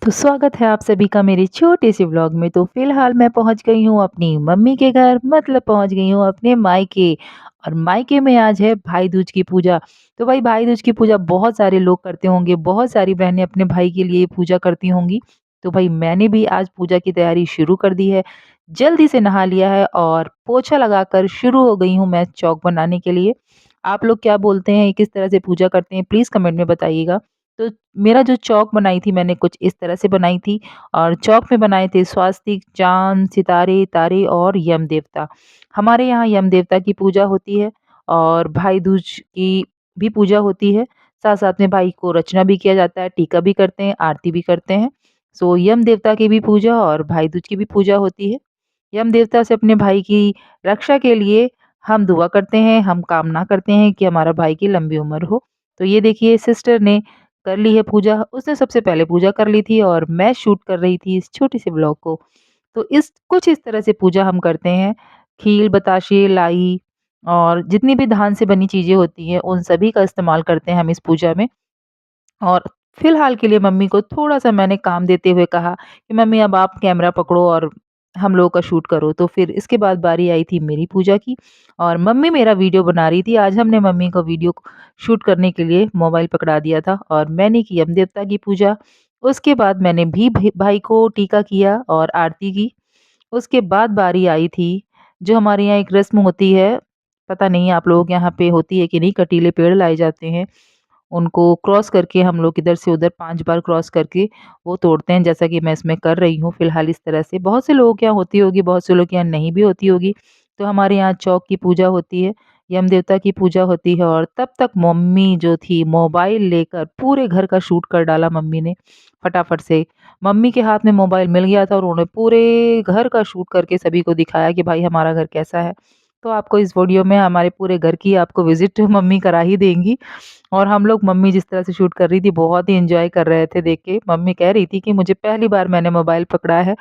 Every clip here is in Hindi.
तो स्वागत है आप सभी का मेरे छोटे से व्लॉग में। तो फिलहाल मैं पहुंच गई हूँ अपनी मम्मी के घर, मतलब पहुंच गई हूँ अपने मायके। और मायके में आज है भाई दूज की पूजा। तो भाई भाई दूज की पूजा बहुत सारे लोग करते होंगे, बहुत सारी बहनें अपने भाई के लिए पूजा करती होंगी। तो भाई मैंने भी आज पूजा की तैयारी शुरू कर दी है। जल्दी से नहा लिया है और पोछा लगाकर शुरू हो गई हूँ मैं चौक बनाने के लिए। आप लोग क्या बोलते हैं, किस तरह से पूजा करते हैं, प्लीज कमेंट में बताइएगा। तो मेरा जो चौक बनाई थी मैंने कुछ इस तरह से बनाई थी। और चौक में बनाए थे स्वास्तिक, चाँद, सितारे, तारे और यम देवता। हमारे यहाँ यम देवता की पूजा होती है और भाई दूज की भी पूजा होती है। साथ-साथ में भाई को रचना भी किया जाता है, टीका भी करते हैं, आरती भी करते हैं। सो यम देवता की भी पूजा और भाई दूज की भी पूजा होती है। यम देवता से अपने भाई की रक्षा के लिए हम दुआ करते हैं, हम कामना करते हैं कि हमारा भाई की लंबी उम्र हो। तो ये देखिए सिस्टर ने कर ली है पूजा, उसने सबसे पहले पूजा कर ली थी और मैं शूट कर रही थी इस छोटे से ब्लॉग को। तो इस तरह से पूजा हम करते हैं। खील, बताशे, लाई और जितनी भी धान से बनी चीज़ें होती हैं, उन सभी का इस्तेमाल करते हैं हम इस पूजा में। और फिलहाल के लिए मम्मी को थोड़ा-सा मैंने काम देते हुए कहा कि मम्मी अब आप कैमरा पकड़ो और हम लोगों का शूट करो। तो फिर इसके बाद बारी आई थी मेरी पूजा की और मम्मी मेरा वीडियो बना रही थी। आज हमने मम्मी को वीडियो शूट करने के लिए मोबाइल पकड़ा दिया था और मैंने की यम देवता की पूजा। उसके बाद मैंने भी भाई को टीका किया और आरती की। उसके बाद बारी आई थी, जो हमारे यहाँ एक रस्म होती है, पता नहीं आप लोगों के यहाँ पे होती है कि नहीं, कटीले पेड़ लाए जाते हैं। उनको क्रॉस करके हम लोग इधर से उधर 5 बार क्रॉस करके वो तोड़ते हैं, जैसा कि मैं इसमें कर रही हूँ फिलहाल इस तरह से। बहुत से लोगों के यहाँ होती होगी, बहुत से लोगों के यहाँ नहीं भी होती होगी। तो हमारे यहाँ चौक की पूजा होती है, यम देवता की पूजा होती है और तब तक मम्मी जो थी मोबाइल लेकर पूरे घर का शूट कर डाला मम्मी ने फटाफट से। मम्मी के हाथ में मोबाइल मिल गया था और उन्होंने पूरे घर का शूट करके सभी को दिखाया कि भाई हमारा घर कैसा है। तो आपको इस वीडियो में हमारे पूरे घर की आपको विज़िट मम्मी करा ही देंगी। और हम लोग मम्मी जिस तरह से शूट कर रही थी बहुत ही एन्जॉय कर रहे थे देख के। मम्मी कह रही थी कि मुझे पहली बार मैंने मोबाइल पकड़ा है,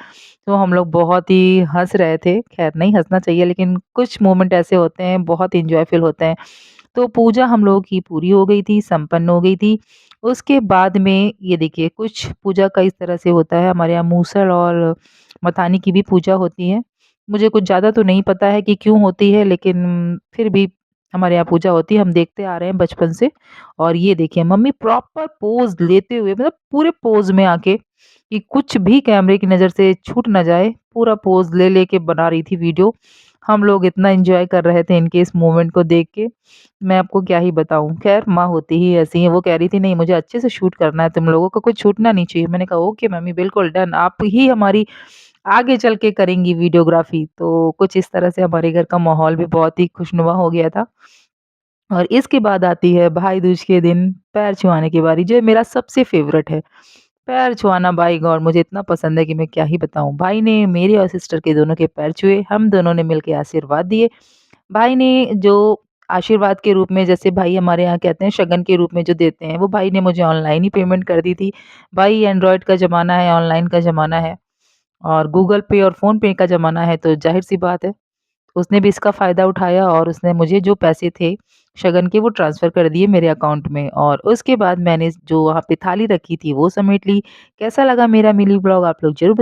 तो हम लोग बहुत ही हँस रहे थे। ख़ैर नहीं हँसना चाहिए, लेकिन कुछ मोमेंट ऐसे होते हैं बहुत एन्जॉयफुल होते हैं। तो पूजा हम लोगों की पूरी हो गई थी, संपन्न हो गई थी। उसके बाद में ये देखिए कुछ पूजा का इस तरह से होता है, हमारे यहाँ मूसल और मथानी की भी पूजा होती है। मुझे कुछ ज़्यादा तो नहीं पता है कि क्यों होती है, लेकिन फिर भी हमारे यहाँ पूजा होती है, हम देखते आ रहे हैं बचपन से। और ये देखिए मम्मी प्रॉपर पोज़ लेते हुए, मतलब पूरे पोज़ में आके, कि कुछ भी कैमरे की नज़र से छूट ना जाए, पूरा पोज़ ले लेके बना रही थी वीडियो। हम लोग इतना एन्जॉय कर रहे थे इनके इस मोमेंट को देख के, मैं आपको क्या ही बताऊँ। ख़ैर माँ होती ही ऐसी हैं, वो कह रही थी नहीं मुझे अच्छे से शूट करना है, तुम लोगों को कुछ छूटना नहीं चाहिए। मैंने कहा ओके मम्मी बिल्कुल डन, आप ही हमारी आगे चल के करेंगी वीडियोग्राफ़ी। तो कुछ इस तरह से हमारे घर का माहौल भी बहुत ही खुशनुमा हो गया था। और इसके बाद आती है भाई दूज के दिन पैर छुआने की बारी, जो मेरा सबसे फ़ेवरेट है। पैर छुआना बाय गॉड मुझे इतना पसंद है कि मैं क्या ही बताऊँ। भाई ने मेरे और सिस्टर के दोनों के पैर छुए, हम दोनों ने मिलके आशीर्वाद दिए। भाई ने जो आशीर्वाद के रूप में, जैसे भाई हमारे यहाँ कहते हैं शगन के रूप में जो देते हैं, वो भाई ने मुझे ऑनलाइन ही पेमेंट कर दी थी। भाई एंड्रॉयड का ज़माना है, ऑनलाइन का ज़माना है और गूगल पे और फ़ोन पे का ज़माना है, तो ज़ाहिर-सी बात है उसने भी इसका फ़ायदा उठाया और उसने मुझे जो पैसे थे शगन के वो ट्रांसफ़र कर दिए मेरे अकाउंट में। और उसके बाद मैंने जो वहाँ पे थाली रखी थी वो समेट ली। कैसा लगा मेरा मिनी ब्लॉग आप लोग ज़रूर